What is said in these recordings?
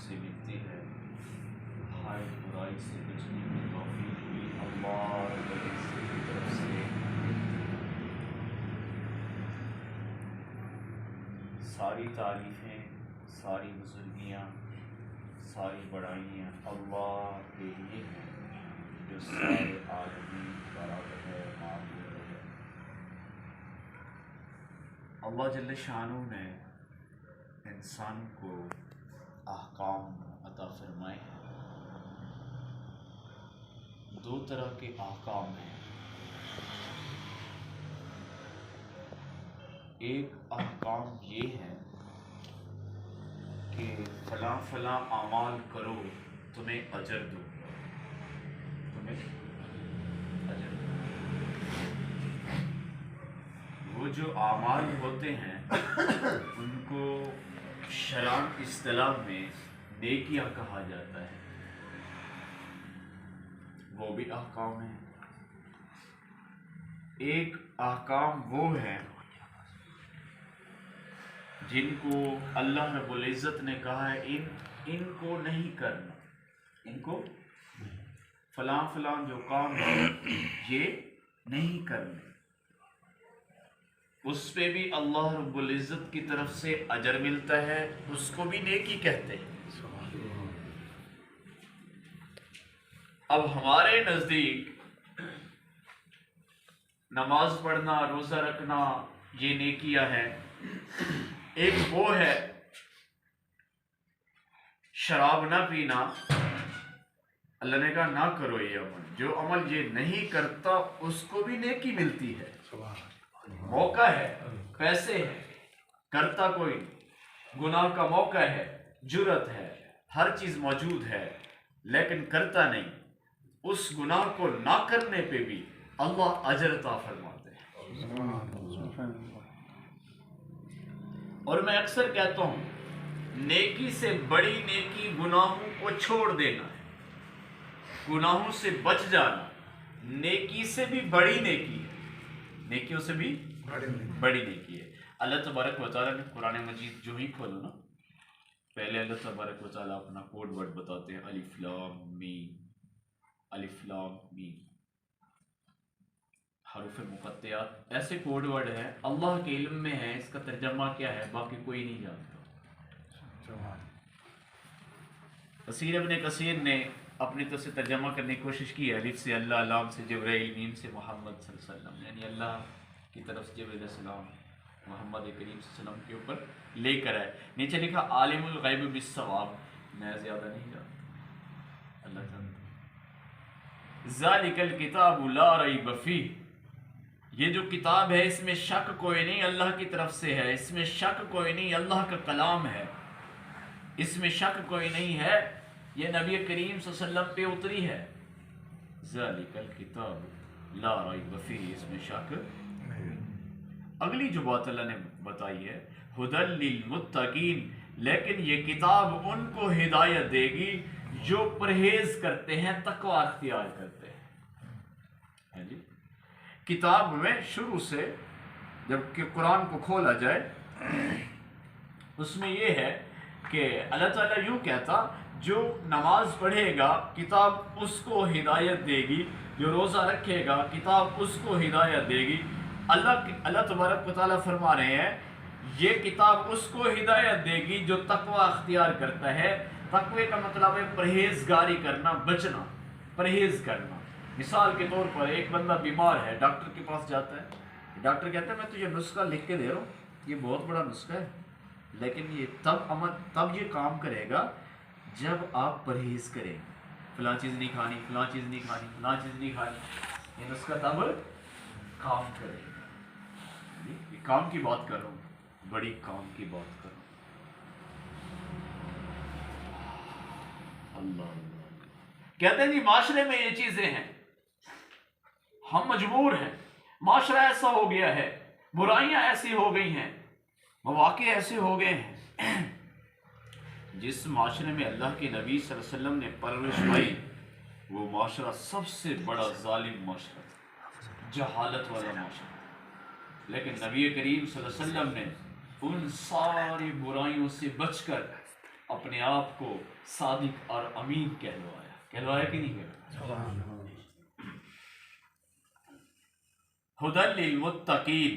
سے ملتی ہے، ہر برائی سے بچنے کی توفیق بھی اللہ رب العزت کی طرف سے ساری تعریفیں، ساری بزرگیاں، ساری بڑائیاں اللہ کے لیے ہیں جو سارے عالمین برابر ہے، معبود ہے۔ اللہ جل شانہ نے انسان کو احکام عطا فرمائے ہیں۔ دو طرح کے احکام ہیں، ایک احکام یہ ہے کہ فلاں فلاں اعمال کرو تمہیں اجر دو، تمہیں اجر دو۔ وہ جو اعمال ہوتے ہیں ان کو شرعاً اصطلاح میں نیکیاں کہا جاتا ہے، وہ بھی احکام ہیں۔ ایک احکام وہ ہیں جن کو اللہ رب العزت نے کہا ہے ان کو نہیں کرنا، ان کو فلاں فلاں جو کام ہے یہ نہیں کرنے، اس پہ بھی اللہ رب العزت کی طرف سے اجر ملتا ہے، اس کو بھی نیکی کہتے ہیں۔ اب ہمارے نزدیک نماز پڑھنا، روزہ رکھنا یہ نیکیاں ہیں۔ ایک وہ ہے شراب نہ پینا، اللہ نے کہا نہ کرو یہ عمل، جو عمل یہ نہیں کرتا اس کو بھی نیکی ملتی ہے، موقع ہے، پیسے ہے، کرتا کوئی نہیں، گناہ کا موقع ہے، جرت ہے، ہر چیز موجود ہے لیکن کرتا نہیں، اس گناہ کو نہ کرنے پہ بھی اللہ اجر عطا فرماتے ہیں۔ اور میں اکثر کہتا ہوں نیکی سے بڑی نیکی گناہوں کو چھوڑ دینا ہے، گناہوں سے بچ جانا نیکی سے بھی بڑی نیکی ہے، نیکیوں سے بھی بڑی نیکی ہے۔ اللہ تبارک و تعالیٰ نے قرآن مجید جو ہی کھولو نا، پہلے اللہ تبارک و تعالیٰ اپنا کوڈ ورڈ بتاتے ہیں، الف لام میم، الف لام میم، حروف مقطعات، ایسے کوڈ ورڈ ہیں اللہ کے علم میں ہے، اس کا ترجمہ کیا ہے باقی کوئی نہیں جانتا۔ کثیر ابن کثیر نے اپنی طرف سے ترجمہ کرنے کی کوشش کی ہے، الف سے اللہ، لام سے جبرائیل، میم سے محمد صلی اللہ علیہ وسلم، یعنی اللہ کی طرف سے جبرائیل علیہ السلام محمد کریم صلی اللہ علیہ وسلم کے اوپر لے کر آئے۔ نیچے لکھا عالم الغیب بالصواب، میں زیادہ نہیں جانتا، اللہ جانتا۔ ذالک الکتاب لا ریب فیہ، یہ جو کتاب ہے اس میں شک کوئی نہیں، اللہ کی طرف سے ہے، اس میں شک کوئی نہیں، اللہ کا کلام ہے، اس میں شک کوئی نہیں ہے، یہ نبی کریم صلی اللہ علیہ وسلم پہ اتری ہے۔ ذالک الکتاب لا ریب فیہ، اس میں شک نہیں۔ اگلی جو بات اللہ نے بتائی ہے ھدی للمتقین، لیکن یہ کتاب ان کو ہدایت دے گی جو پرہیز کرتے ہیں، تقوی اختیار کرتے ہیں۔ جی کتاب میں شروع سے جب کہ قرآن کو کھولا جائے اس میں یہ ہے کہ اللہ تعالیٰ یوں کہتا جو نماز پڑھے گا کتاب اس کو ہدایت دے گی، جو روزہ رکھے گا کتاب اس کو ہدایت دے گی۔ اللہ تبارک و تعالیٰ فرما رہے ہیں یہ کتاب اس کو ہدایت دے گی جو تقوی اختیار کرتا ہے۔ تقوی کا مطلب ہے پرہیزگاری کرنا، بچنا، پرہیز کرنا۔ مثال کے طور پر ایک بندہ بیمار ہے، ڈاکٹر کے پاس جاتا ہے، ڈاکٹر کہتا ہے میں تجھے نسخہ لکھ کے دے رہا ہوں، یہ بہت بڑا نسخہ ہے لیکن یہ تب یہ کام کرے گا جب آپ پرہیز کریں، فلاں چیز نہیں کھانی، فلاں چیز نہیں کھانی، فلاں چیز نہیں کھانی، یہ نسخہ تب کام کرے گا۔ یہ کام کی بات کر رہا ہوں، بڑی کام کی بات کر رہا ہوں۔ اللہ کہتے ہیں جی معاشرے میں یہ چیزیں ہیں، ہم مجبور ہیں، معاشرہ ایسا ہو گیا ہے، برائیاں ایسی ہو گئی ہیں، مواقع ایسے ہو گئے ہیں۔ جس معاشرے میں اللہ کے نبی صلی اللہ علیہ وسلم نے پرورش پائی وہ معاشرہ سب سے بڑا ظالم معاشرہ، جہالت والا معاشرہ، لیکن نبی کریم صلی اللہ علیہ وسلم نے ان ساری برائیوں سے بچ کر اپنے آپ کو صادق اور امین کہلوایا کہ نہیں کہلوایا؟ ہدی للمتقین،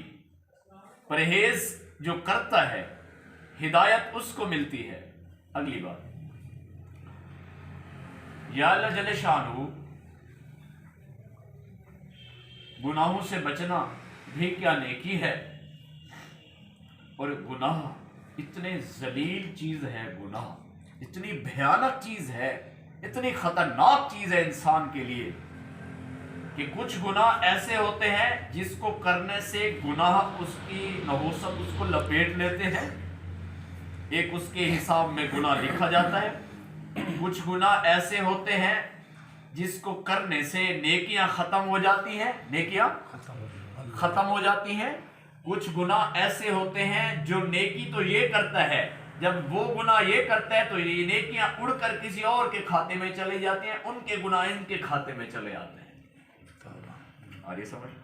پرہیز جو کرتا ہے ہدایت اس کو ملتی ہے۔ اگلی بات، یا اللہ جل شانہ گناہوں سے بچنا بھی کیا نیکی ہے، اور گناہ اتنے ذلیل چیز ہے، گناہ اتنی بھیانک چیز ہے، اتنی خطرناک چیز ہے انسان کے لیے کہ کچھ گناہ ایسے ہوتے ہیں جس کو کرنے سے گناہ اس کی نحوست اس کو لپیٹ لیتے ہیں، ایک اس کے حساب میں گناہ لکھا جاتا ہے۔ کچھ گناہ ایسے ہوتے ہیں جس کو کرنے سے نیکیاں ختم ہو جاتی ہیں، نیکیاں ختم ہو جاتی ہیں۔ کچھ گناہ ایسے ہوتے ہیں جو نیکی تو یہ کرتا ہے، جب وہ گناہ یہ کرتا ہے تو یہ نیکیاں اڑ کر کسی اور کے کھاتے میں چلے جاتے ہیں، ان کے گناہ ان کے کھاتے میں چلے آتے ہیں۔ اور یہ سمجھ،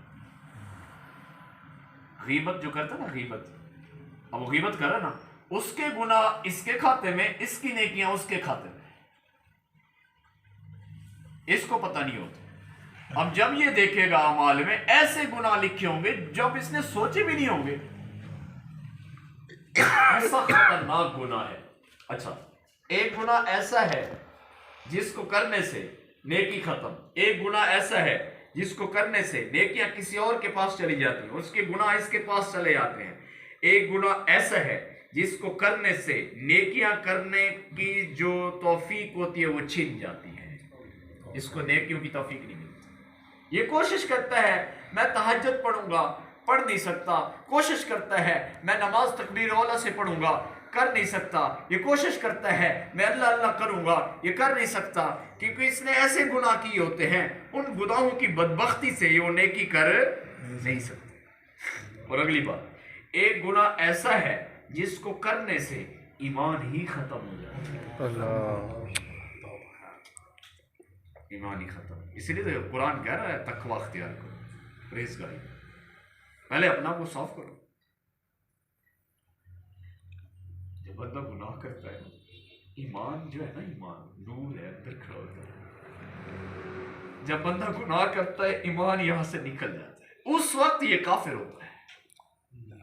غیبت جو کرتا نا، غیبت، اب وہ غیبت کر رہا نا، اس کے گناہ اس کے کھاتے میں، اس کی نیکیاں اس کے کھاتے میں، اس کو پتہ نہیں ہوتا۔ اب جب یہ دیکھے گا اعمال میں ایسے گناہ لکھے ہوں گے جب اس نے سوچے بھی نہیں ہوں گے، ایسا خطرناک گناہ ہے۔ اچھا، ایک گناہ ایسا ہے جس کو کرنے سے نیکی ختم، ایک گناہ ایسا ہے جس کو کرنے سے نیکیاں کسی اور کے پاس چلی جاتی ہیں، اس کے گناہ اس کے پاس چلے جاتے ہیں۔ ایک گناہ ایسا ہے جس کو کرنے سے نیکیاں کرنے کی جو توفیق ہوتی ہے وہ چھن جاتی ہے، اس کو نیکیوں کی توفیق نہیں ملتی۔ یہ کوشش کرتا ہے میں تہجد پڑھوں گا، پڑھ نہیں سکتا، کوشش کرتا ہے میں نماز تکبیر اولا سے پڑھوں گا، کر نہیں سکتا، یہ کوشش کرتا ہے میں اللہ اللہ کروں گا، یہ کر نہیں سکتا، کیونکہ اس نے ایسے گناہ کیے ہوتے ہیں، ان گناہوں کی بدبختی سے یہ نیکی کر نہیں سکتے۔ اور اگلی بات، ایک گناہ ایسا ہے جس کو کرنے سے ایمان ہی ختم ہو جاتا ہے، ایمان ہی ختم۔ اسی لیے تو قرآن کہہ رہا ہے تقوی اختیار کرو، پرہیزگاری، پہلے اپنا کو صاف کرو۔ جب بندہ گناہ کرتا ہے، ایمان جو ہے نا، ایمان نور ہے، اندر کھڑا ہوتا ہے۔ جب بندہ گناہ کرتا ہے ایمان یہاں سے نکل جاتا ہے، اس وقت یہ کافر ہوتا ہے۔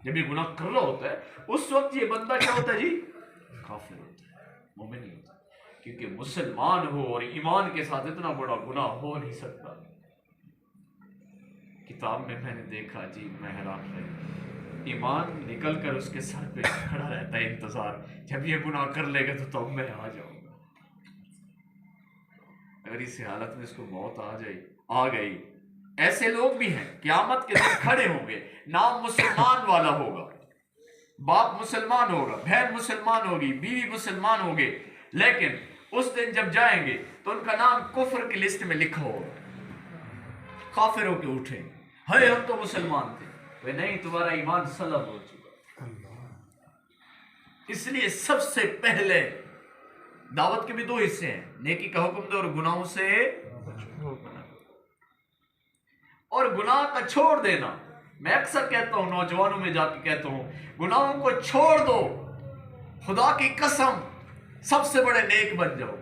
جب یہ گناہ کر رہا ہوتا ہے اس وقت یہ بندہ کیا ہوتا ہے جی؟ کافر ہوتا ہے، مومن نہیں ہوتا، کیونکہ مسلمان ہو اور ایمان کے ساتھ اتنا بڑا گناہ ہو نہیں سکتا۔ کتاب میں نے دیکھا جی، میں حیران رہ، ایمان نکل کر اس کے سر پہ کھڑا رہتا ہے انتظار، جب یہ گناہ کر لے گا تو میں آ جاؤں گا۔ اگر اس حالت میں اس کو موت آ گئی، ایسے لوگ بھی ہیں قیامت کے دن کھڑے ہوں گے، نام مسلمان والا ہوگا، باپ مسلمان ہوگا، بہن مسلمان ہوگی، بیوی مسلمان ہوگے، لیکن اس دن جب جائیں گے تو ان کا نام کفر کی لسٹ میں لکھا ہوگا، کافر ہو کے اٹھیں، ہائے ہم تو مسلمان تھے، وہ نہیں، تمہارا ایمان سلب ہو چکا۔ اس لیے سب سے پہلے دعوت کے بھی دو حصے ہیں، نیکی کا حکم دو اور گناہوں سے اور گناہ کا چھوڑ دینا۔ میں اکثر کہتا ہوں، نوجوانوں میں جا کے کہتا ہوں، گناہوں کو چھوڑ دو، خدا کی قسم سب سے بڑے نیک بن جاؤ۔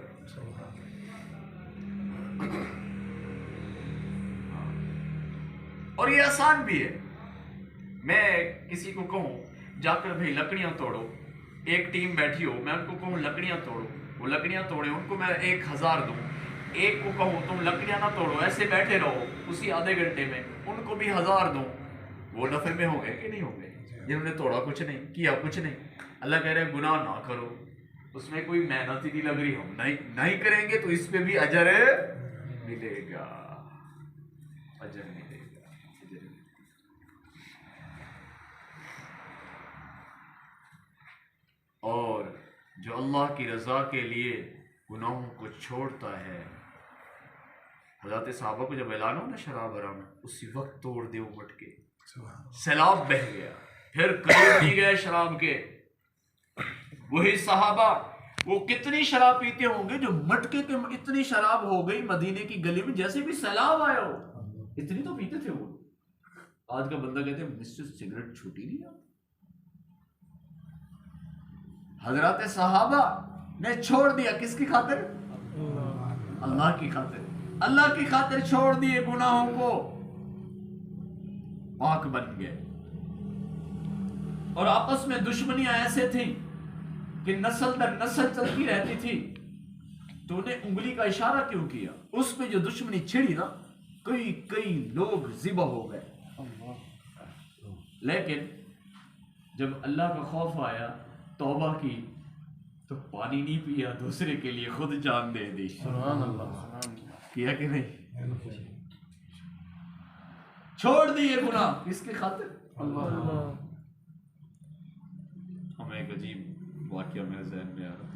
اور یہ آسان بھی ہے۔ میں کسی کو کہوں جا کر بھئی لکڑیاں توڑو، ایک ٹیم بیٹھی ہو، میں ان کو کہوں لکڑیاں توڑو، وہ لکڑیاں توڑے، ان کو میں 1000 دوں، ایک کو کہوں تم لکڑیاں نہ توڑو، ایسے بیٹھے رہو، اسی آدھے گھنٹے میں ان کو بھی 1000 دوں، وہ نفع میں ہو گئے کہ نہیں ہو گئے؟ جنہوں نے توڑا کچھ نہیں، کیا کچھ نہیں۔ اللہ کہہ رہے گناہ نہ کرو، اس میں کوئی محنت ہی نہیں لگ رہی، ہم نہیں کریں گے تو اس پہ بھی اجر ملے گا، اجر ملے گا۔ اور جو اللہ کی رضا کے لیے گناہوں کو چھوڑتا ہے، حضرت صحابہ کو جب اعلان ہو نا شراب حرام، اسی وقت توڑ دے وہ مٹکے، سیلاب بہہ گیا، پھر قریب نہیں گئے شراب کے۔ وہی صحابہ وہ کتنی شراب پیتے ہوں گے جو مٹکے کے اتنی شراب ہو گئی مدینے کی گلی میں جیسے بھی سیلاب آیا ہو، اتنی تو پیتے تھے وہ۔ آج کا بندہ کہتے ہیں مجھ سے سگریٹ چھوٹی نہیں ہے۔ حضرات صحابہ نے چھوڑ دیا، کس کی خاطر؟ اللہ کی خاطر، اللہ کی خاطر چھوڑ دیے گناہوں کو، پاک بن گئے۔ اور آپس میں دشمنیاں ایسے تھیں کہ نسل در نسل چلتی رہتی تھی۔ تو نے انگلی کا اشارہ کیوں کیا؟ اس میں جو دشمنی چھڑی نا، کئی لوگ ذبح ہو گئے۔ لیکن جب اللہ کا خوف آیا، توبہ کی، تو پانی نہیں پیا، دوسرے کے لیے خود جان دے دی۔ سبحان اللہ، کیا کہ نہیں؟ چھوڑ دیے گناہ، کس کی خاطر؟ اللہ۔ ہمیں ایک عجیب واقعہ میرے ذہن میں آ رہا،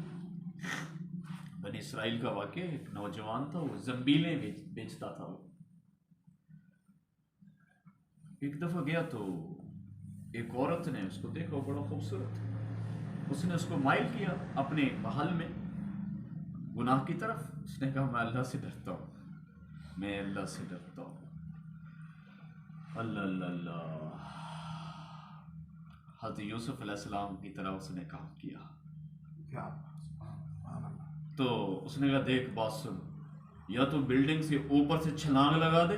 بنی اسرائیل کا واقعہ۔ ایک نوجوان تھا، وہ زنبیلیں بیچتا تھا۔ وہ ایک دفعہ گیا تو ایک عورت نے اس کو دیکھا، بڑا خوبصورت، اس نے اس کو مائل کیا اپنے محل میں گناہ کی طرف۔ اس نے کہا میں اللہ سے ڈرتا ہوں، میں اللہ سے ڈرتا ہوں۔ اللہ اللہ اللہ، حضرت یوسف علیہ السلام کی طرح اس نے کام کیا۔ تو اس نے کہا دیکھ بات سن، یا تو بلڈنگ سے اوپر سے چھلانگ لگا دے،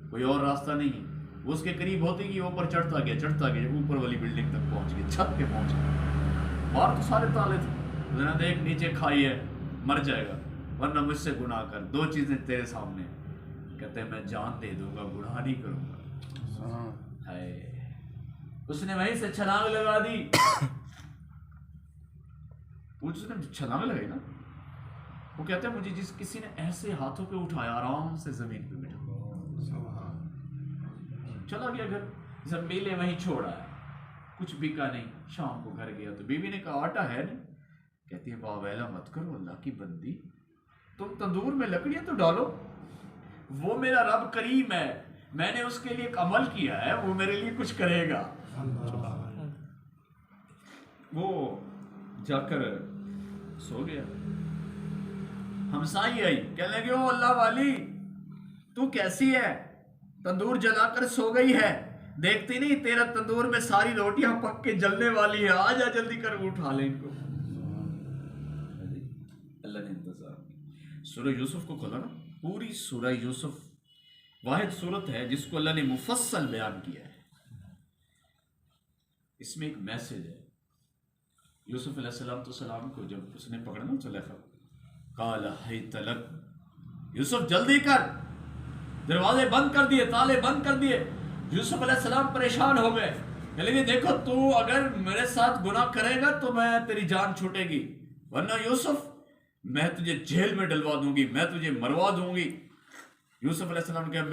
کوئی اور راستہ نہیں ہے۔ وہ اس کے قریب ہوتی کہ اوپر چڑھتا گیا، اوپر والی بلڈنگ تک پہنچ گیا، چھت پہ پہنچ گیا۔ باہر تو سارے تالے تھے، ذرا دیکھ نیچے کھائی ہے، مر جائے گا، ورنہ مجھ سے گناہ کر، دو چیزیں تیرے سامنے۔ کہتے ہیں میں جان دے دوں گا، گناہ نہیں کروں گا۔ اس نے وہیں سے چھلانگ لگا دی۔ اس نے چھلانگ لگائی نا، وہ کہتے ہیں مجھے جس کسی نے ایسے ہاتھوں پہ اٹھایا، آرام سے زمین پہ بیٹھا، چلا گیا گھر، زنبیلیں وہیں چھوڑ آیا، کچھ بکا نہیں۔ شام کو گھر گیا تو بیوی نے کہا آٹا ہے نہیں؟ کہتی ہے باویلا مت کرو اللہ کی بندی، تم تندور میں لکڑیاں تو ڈالو، وہ میرا رب کریم ہے، میں نے اس کے لیے ایک عمل کیا ہے، وہ میرے لیے کچھ کرے گا۔ وہ جا کر سو گیا۔ ہمسائی آئی، کہنے لگے او اللہ والی تو کیسی ہے، تندور جلا کر سو گئی ہے، دیکھتی نہیں تیرا تندور میں ساری روٹیاں پک کے جلنے والی ہے، آ جا جلدی کر اٹھا لے ان کو۔ اللہ نے انتظار۔ سورہ یوسف کو کھولا نا، پوری سورہ یوسف واحد صورت ہے جس کو اللہ نے مفصل بیان کیا ہے۔ اس میں ایک میسج ہے۔ یوسف علیہ السلام کو جب اس نے پکڑا نا زلیخا، قال حیت لک، یوسف جلدی کر، دروازے بند کر دیے، تالے بند کر دیے۔ یوسف علیہ السلام پریشان ہو گئے، کہ لگے دیکھو تو اگر میرے ساتھ گناہ کرے گا تو میں تیری جان چھوٹے گی، ورنہ یوسف میں تجھے جیل میں ڈلوا دوں گی، میں تجھے مروا دوں گی۔ یوسف علیہ السلام کہا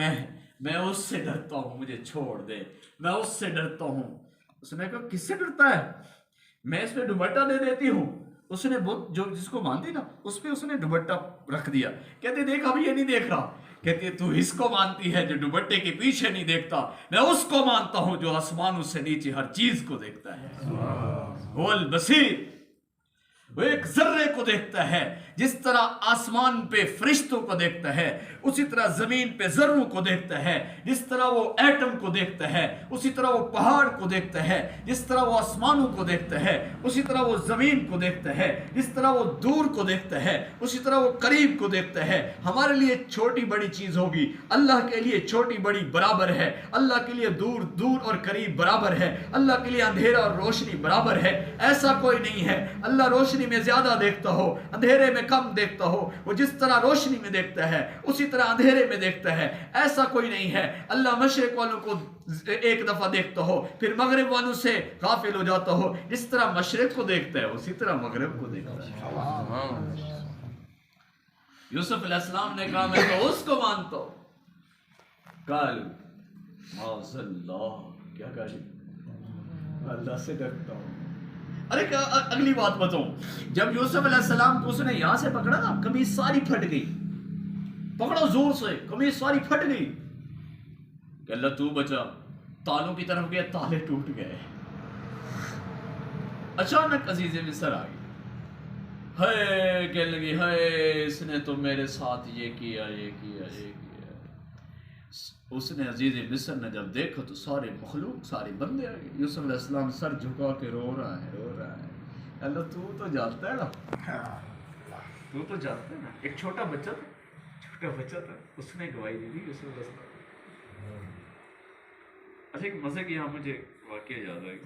میں اس سے ڈرتا ہوں، مجھے چھوڑ دے، میں اس سے ڈرتا ہوں۔ اس نے کہا کس سے ڈرتا ہے؟ میں اس پہ دوپٹہ دے دیتی ہوں۔ اس نے جو جس کو مانتی نا اس پہ اس نے دوپٹہ رکھ دیا۔ کہتے دیکھ اب یہ نہیں دیکھ رہا، کہتی تو اس کو مانتی ہے جو دوپٹے کے پیچھے نہیں دیکھتا، میں اس کو مانتا ہوں جو آسمانوں سے نیچے ہر چیز کو دیکھتا ہے۔ وہ البصیر، وہ ایک ذرے کو دیکھتا ہے، جس طرح آسمان پہ فرشتوں کو دیکھتا ہے اسی طرح زمین پہ ذروں کو دیکھتا ہے، جس طرح وہ ایٹم کو دیکھتا ہے اسی طرح وہ پہاڑ کو دیکھتا ہے، جس طرح وہ آسمانوں کو دیکھتا ہے اسی طرح وہ زمین کو دیکھتا ہے، جس طرح وہ دور کو دیکھتا ہے اسی طرح وہ قریب کو دیکھتا ہے۔ ہمارے لیے چھوٹی بڑی چیز ہوگی، اللہ کے لیے چھوٹی بڑی برابر ہے، اللہ کے لیے دور دور اور قریب برابر ہے، اللہ کے لیے اندھیرا اور روشنی برابر ہے۔ ایسا کوئی نہیں ہے اللہ روشنی میں زیادہ دیکھتا ہو، اندھیرے میں کم دیکھتا ہو، وہ جس طرح روشنی میں دیکھتا ہے اسی طرح اندھیرے میں دیکھتا ہے۔ ایسا کوئی نہیں ہے اللہ مشرق والوں کو ایک دفعہ دیکھتا ہو پھر مغرب والوں سے غافل ہو جاتا ہو، جس طرح مشرق کو دیکھتا ہے اسی طرح مغرب کو دیکھتا ہے۔ یوسف علیہ السلام نے کہا میں تو اس کو مانتا ہوں۔ قال معاذ اللہ، کیا کہا؟ اللہ سے ڈرتا ہوں۔ ارے اگلی بات بتاؤں، جب یوسف علیہ السلام کو اس نے یہاں سے پکڑا نا، قمیص ساری پھٹ گئی، پکڑا زور سے، قمیص ساری پھٹ گئی، کہ اللہ تو بچا، تالوں کی طرف گیا، تالے ٹوٹ گئے۔ اچانک عزیز مصر آ گئی، ہے کہنے لگی ہے اس نے تو میرے ساتھ یہ کیا یہ کیا یہ کیا۔ اس نے عزیز مصر نے جب دیکھا تو سارے مخلوق سارے بندے آ گئے۔ یوسف علیہ السلام سر جھکا کے رو رہا ہے، اللہ تو جانتا ہے نا تو جانتے ہیں نا، ایک چھوٹا بچہ تھا، اس نے گواہی دی تھی یوسف علیہ السلام۔ اچھا ایک مزے کی یہاں مجھے واقعہ یاد آئی،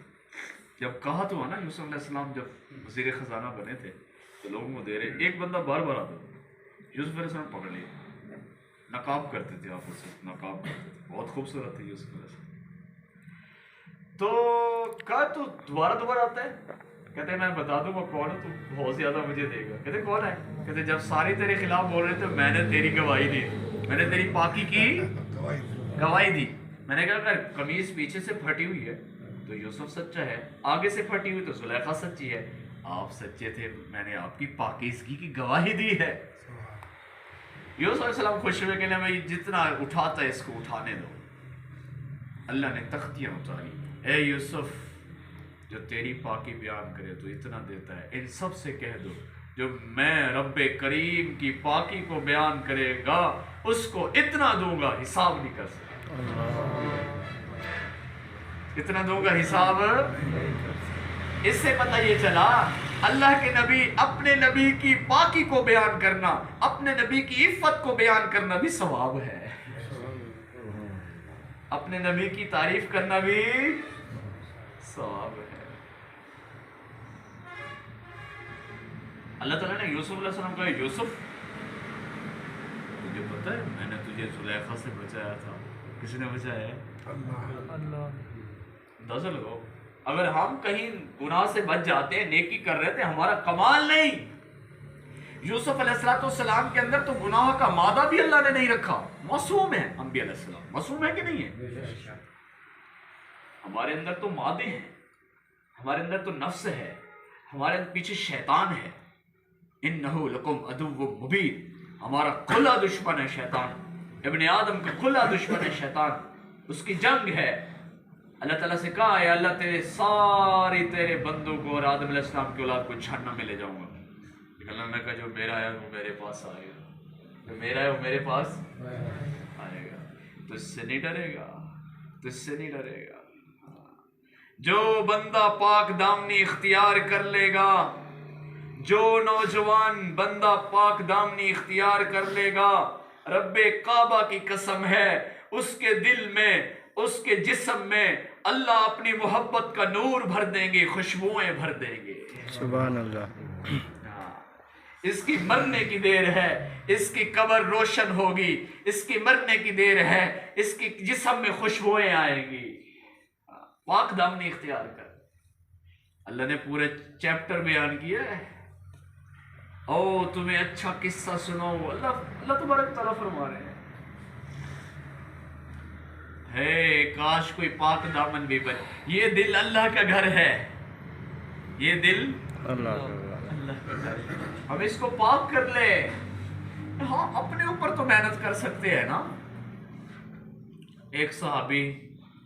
جب کہا تو ہے نا یوسف علیہ السلام جب وزیر خزانہ بنے تھے تو لوگوں کو دے رہے، ایک بندہ بار بار آتا تھا، یوسف علیہ السلام پکڑ لیا، نقاب کرتے تھے آپ اسے، نقاب کرتے تھے، بہت خوبصورت تھے یوسف علیہ السلام۔ تو کہا تو دوبارہ آتا ہے، کہتے ہیں میں بتا دوں وہ کون ہے تو بہت زیادہ مجھے دے گا۔ کہتے کون ہے؟ کہتے جب سارے تیرے خلاف بول رہے تھے میں نے تیری گواہی دی، میں نے تیری پاکی کی گواہی دی۔ میں نے کہا اگر قمیص پیچھے سے پھٹی ہوئی ہے تو یوسف سچا ہے، آگے سے پھٹی ہوئی تو زلیخا سچی ہے، آپ سچے تھے، میں نے آپ کی پاکیزگی کی گواہی دی ہے۔ یوسف علیہ السلام خوش ہوئے کہ میں جتنا اٹھاتا ہے اس کو اٹھانے دو۔ اللہ نے تختیاں اتاری، اے یوسف جو تیری پاکی بیان کرے تو اتنا دیتا ہے، ان سب سے کہہ دو جو میں رب کریم کی پاکی کو بیان کرے گا اس کو اتنا دوں گا حساب نہیں کر سکتا، اتنا دوں گا حساب۔ اس سے پتہ یہ چلا اللہ کے نبی، اپنے نبی کی پاکی کو بیان کرنا، اپنے نبی کی عفت کو بیان کرنا بھی ثواب ہے، اپنے نبی کی تعریف کرنا بھی ثواب ہے۔ اللہ تعالیٰ نے یوسف علیہ السلام کہا یوسف تجھے پتہ ہے میں نے تجھے زلیخا سے بچایا تھا، کس نے بچایا ہے؟ اللہ۔ اندازہ لگاؤ اگر ہم کہیں گناہ سے بچ جاتے ہیں، نیکی کر رہے تھے، ہمارا کمال نہیں۔ یوسف علیہ السلام کے اندر تو گناہ کا مادہ بھی اللہ نے نہیں رکھا، معصوم ہے۔ انبیاء علیہ السلام معصوم ہے کہ نہیں ہے؟ ہمارے اندر تو مادے ہیں، ہمارے اندر تو نفس ہے، ہمارے پیچھے شیطان ہے۔ انہو لکم عدو مبین، ہمارا کھلا دشمن ہے شیطان، ابن آدم کا کھلا دشمن ہے شیطان، اس کی جنگ ہے۔ اللہ تعالیٰ سے کہا ہے اللہ تیرے بندوں کو اور آدم علیہ السلام کی اولاد کو جہنم میں لے جاؤں گا، لیکن اللہ نے کہا جو میرا ہے وہ میرے پاس آئے گا، جو میرا ہے وہ میرے پاس آئے گا، تو اس سے نہیں ڈرے گا، تو اس سے نہیں ڈرے گا۔ جو بندہ پاک دامنی اختیار کر لے گا، جو نوجوان بندہ پاک دامنی اختیار کر لے گا، رب کعبہ کی قسم ہے اس کے دل میں، اس کے جسم میں اللہ اپنی محبت کا نور بھر دیں گے، خوشبوئیں بھر دیں گے۔ سبحان اللہ۔ اس کی مرنے کی دیر ہے، اس کی قبر روشن ہوگی، اس کی مرنے کی دیر ہے، اس کی جسم میں خوشبوئیں آئیں گی۔ پاک دامنی اختیار کر، اللہ نے پورے چیپٹر بیان کیا ہے۔ او تمہیں اچھا قصہ سناؤ، اللہ تبارک تعالیٰ فرما رہے ہیں ہے کاش کوئی پاک دامن بھی بنے۔ یہ دل اللہ کا گھر ہے، یہ دل اللہ کا گھر ہے، ہم اس کو پاک کر لے۔ ہاں اپنے اوپر تو محنت کر سکتے ہیں نا۔ ایک صحابی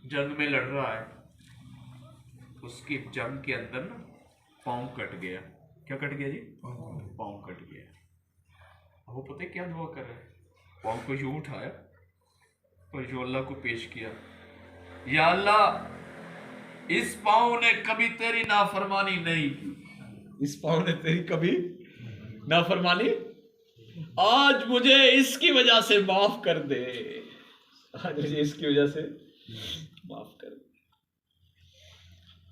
جنگ میں لڑ رہا ہے، اس کی جنگ کے اندر نا پاؤں کٹ گیا۔ کیا کٹ گیا جی؟ پاؤں کٹ گیا۔ وہ پتہ کیا دعا کر رہے ہیں؟ پاؤں کو یوں اٹھایا اور جو اللہ کو پیش کیا، یا اللہ اس پاؤں نے کبھی تیری نافرمانی نہیں کی، اس پاؤں نے تیری کبھی نافرمانی، آج مجھے اس کی وجہ سے معاف کر دے، آج مجھے اس کی وجہ سے معاف کر دے۔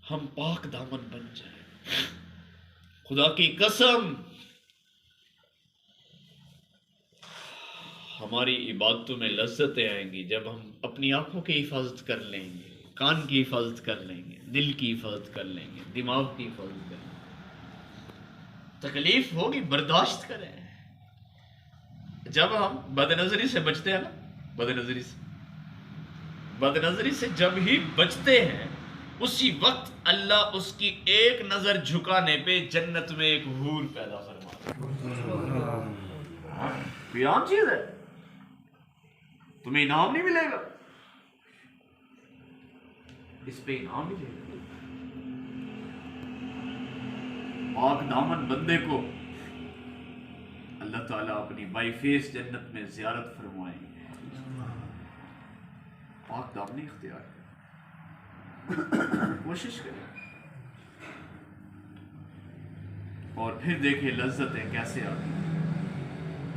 ہم پاک دامن بن جائیں۔ خدا کی قسم ہماری عبادتوں میں لذتیں آئیں گی جب ہم اپنی آنکھوں کی حفاظت کر لیں گے، کان کی حفاظت کر لیں گے، دل کی حفاظت کر لیں گے، دماغ کی حفاظت کر لیں گے۔ تکلیف ہوگی، برداشت کریں۔ جب ہم بد نظری سے بچتے ہیں نا، بد نظری سے جب ہی بچتے ہیں، اسی وقت اللہ اس کی ایک نظر جھکانے پہ جنت میں ایک حور پیدا فرماتا ہے۔ کوئی عام چیز ہے، تمہیں انعام نہیں ملے گا، اس پہ انعام ملے گا۔ پاک دامن بندے کو اللہ تعالیٰ اپنی بائی فیس جنت میں زیارت فرمائیں گے۔ پاک دامنی اختیار کریں، کوشش کریں، اور پھر دیکھیں لذتیں کیسے آتی ہیں۔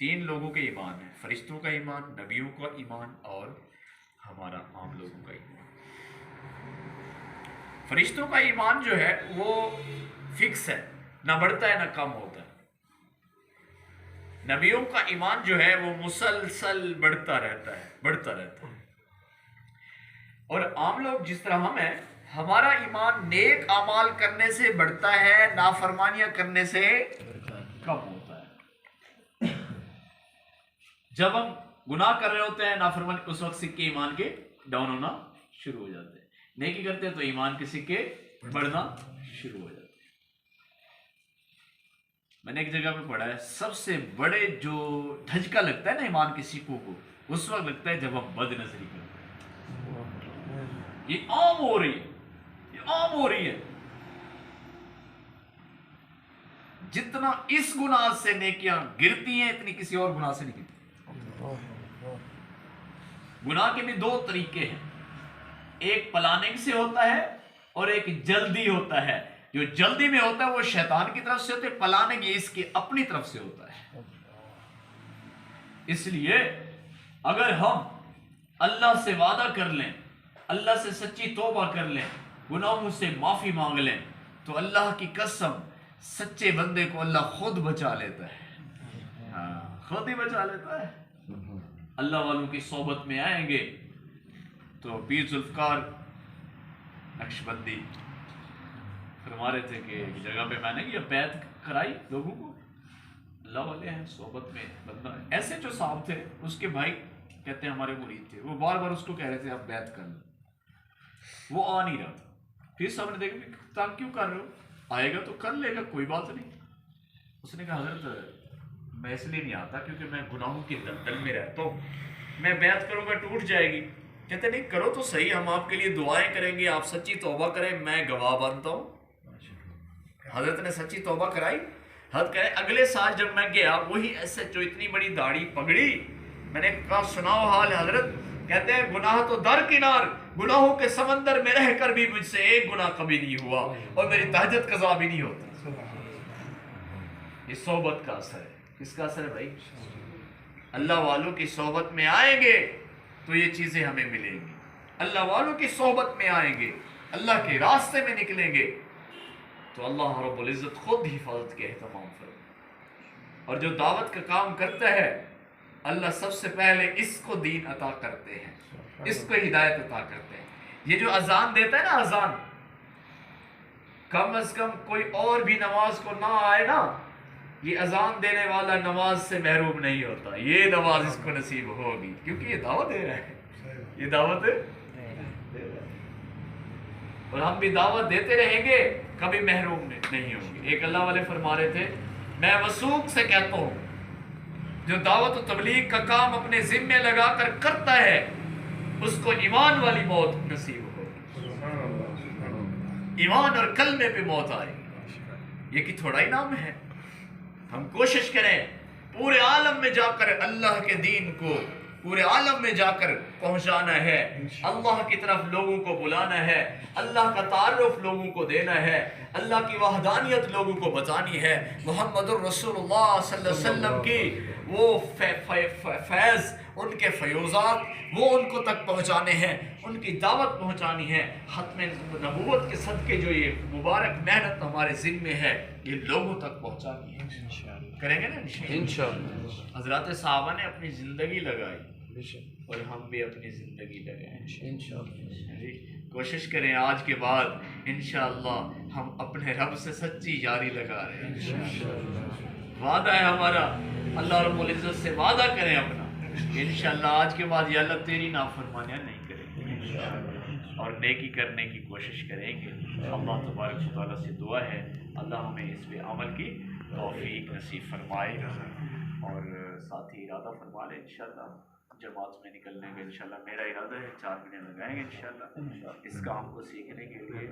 3 لوگوں کے ایمان ہے، فرشتوں کا ایمان، نبیوں کا ایمان اور ہمارا عام لوگوں کا ایمان۔ فرشتوں کا ایمان جو ہے وہ فکس ہے، نہ بڑھتا ہے نہ کم ہوتا ہے۔ نبیوں کا ایمان جو ہے وہ مسلسل بڑھتا رہتا ہے۔ اور عام لوگ جس طرح ہم ہیں، ہمارا ایمان نیک اعمال کرنے سے بڑھتا ہے، نافرمانیاں کرنے سے کم ہوتا ہے۔ جب ہم گناہ کر رہے ہوتے ہیں، نافرمانی، اس وقت سکے ایمان کے ڈاؤن ہونا شروع ہو جاتے ہیں۔ نیکی کرتے ہیں تو ایمان کے سکے بڑھنا شروع ہو جاتے ہیں۔ میں نے ایک جگہ پہ پڑھا ہے، سب سے بڑے جو دھچکا لگتا ہے نا ایمان کے سکوں کو، اس وقت لگتا ہے جب ہم بد نظری کرتے ہیں۔ یہ عام ہو رہی ہے۔ جتنا اس گناہ سے نیکیاں گرتی ہیں اتنی کسی اور گناہ سے نہیں گرتی۔ گناہ کے بھی 2 طریقے ہیں، ایک پلاننگ سے ہوتا ہے اور ایک جلدی ہوتا ہے۔ جو جلدی میں ہوتا ہے وہ شیطان کی طرف سے ہوتا ہے، پلاننگ یہ اس کی اپنی طرف سے ہوتا ہے۔ اس لیے اگر ہم اللہ سے وعدہ کر لیں، اللہ سے سچی توبہ کر لیں، گناہوں سے معافی مانگ لیں، تو اللہ کی قسم سچے بندے کو اللہ خود بچا لیتا ہے۔ خود ہی بچا لیتا ہے۔ اللہ والوں کی صحبت میں آئیں گے تو پیر ذوالفقار نقشبندی فرما رہے تھے کہ ایک جگہ پہ میں نے یہ بیعت کرائی لوگوں کو، اللہ والے ہیں صحبت میں بندہ، ایسے جو صاحب تھے اس کے بھائی کہتے ہیں ہمارے مرید تھے، وہ بار بار اس کو کہہ رہے تھے آپ بیعت کر لیں، وہ آ نہیں رہا تھا۔ پھر صاحب نے دیکھا کہ تنگ کیوں کر رہے ہو، آئے گا تو کر لے گا، کوئی بات نہیں۔ اس نے کہا حضرت میں اس لیے نہیں آتا کیونکہ میں گناہوں کی دلدل میں رہتا ہوں، میں بیعت کروں گا ٹوٹ جائے گی۔ کہتے نہیں کرو تو صحیح، ہم آپ کے لیے دعائیں کریں گے، آپ سچی توبہ کریں، میں گواہ بنتا ہوں۔ حضرت نے سچی توبہ کرائی۔ حضرت کہہ رہے اگلے سال جب میں گیا، وہی ایسے جو اتنی بڑی داڑھی پگڑی، میں نے کہا سناؤ حال حضرت؟ کہتے ہیں گناہ تو درکنار، گناہوں کے سمندر میں رہ کر بھی مجھ سے ایک گناہ کبھی نہیں ہوا، اور میری تہجد قضا بھی نہیں ہوتی۔ یہ صحبت کا اثر ہے۔ کس کا اثر ہے بھائی؟ اللہ والوں کی صحبت میں آئیں گے تو یہ چیزیں ہمیں ملیں گی۔ اللہ والوں کی صحبت میں آئیں گے، اللہ کے راستے میں نکلیں گے تو اللہ رب العزت خود حفاظت کے اہتمام فرمائے۔ اور جو دعوت کا کام کرتا ہے اللہ سب سے پہلے اس کو دین عطا کرتے ہیں، اس کو ہدایت عطا کرتے ہیں۔ یہ جو اذان دیتا ہے نا، اذان، کم از کم کوئی اور بھی نماز کو نہ آئے نا، یہ اذان دینے والا نماز سے محروم نہیں ہوتا، یہ نماز اس کو نصیب ہوگی، کیونکہ یہ دعوت دے رہا ہے، یہ دعوت دے رہا ہے۔ اور ہم بھی دعوت دیتے رہیں گے، کبھی محروم نہیں ہوں گے۔ ایک اللہ والے فرما رہے تھے، میں وثوق سے کہتا ہوں جو دعوت و تبلیغ کا کام اپنے ذمے لگا کر کرتا ہے اس کو ایمان والی موت نصیب ہوگی، ایمان اور کلمے پہ موت آئے گی۔ یہ کہ تھوڑا ہی نام ہے۔ ہم کوشش کریں پورے عالم میں جا کر اللہ کے دین کو پورے عالم میں جا کر پہنچانا ہے، اللہ کی طرف لوگوں کو بلانا ہے، اللہ کا تعارف لوگوں کو دینا ہے، اللہ کی وحدانیت لوگوں کو بتانی ہے، محمد الرسول اللہ صلی اللہ علیہ وسلم کی وہ فیض، ان کے فیوزات وہ ان کو تک پہنچانے ہیں، ان کی دعوت پہنچانی ہے۔ ختم نبوت کے صدقے جو یہ مبارک محنت ہمارے ذمے ہے یہ لوگوں تک پہنچانی ہے۔ کریں گے نا انشاءاللہ۔ حضرات صحابہ نے اپنی زندگی لگائی اور ہم بھی اپنی زندگی لگائیں انشاءاللہ۔ کوشش کریں آج کے بعد انشاءاللہ ہم اپنے رب سے سچی یاری لگا رہے ہیں۔ وعدہ ہے ہمارا، اللہ رب العزت سے وعدہ کریں اپنا انشاءاللہ آج کے بعد یا اللہ تیری نافرمانیاں نہیں کریں گے اور نیکی کرنے کی کوشش کریں گے۔ اللہ تبارک و تعالیٰ سے دعا ہے اللہ ہمیں اس پہ عمل کی توفیق نصیب فرمائے، اور ساتھ ہی ارادہ فرما لیں انشاءاللہ جماعت میں نکلنے کا۔ انشاءاللہ میرا ارادہ ہے 4 مہینے لگائیں گے انشاءاللہ اس کام کو سیکھنے کے لیے۔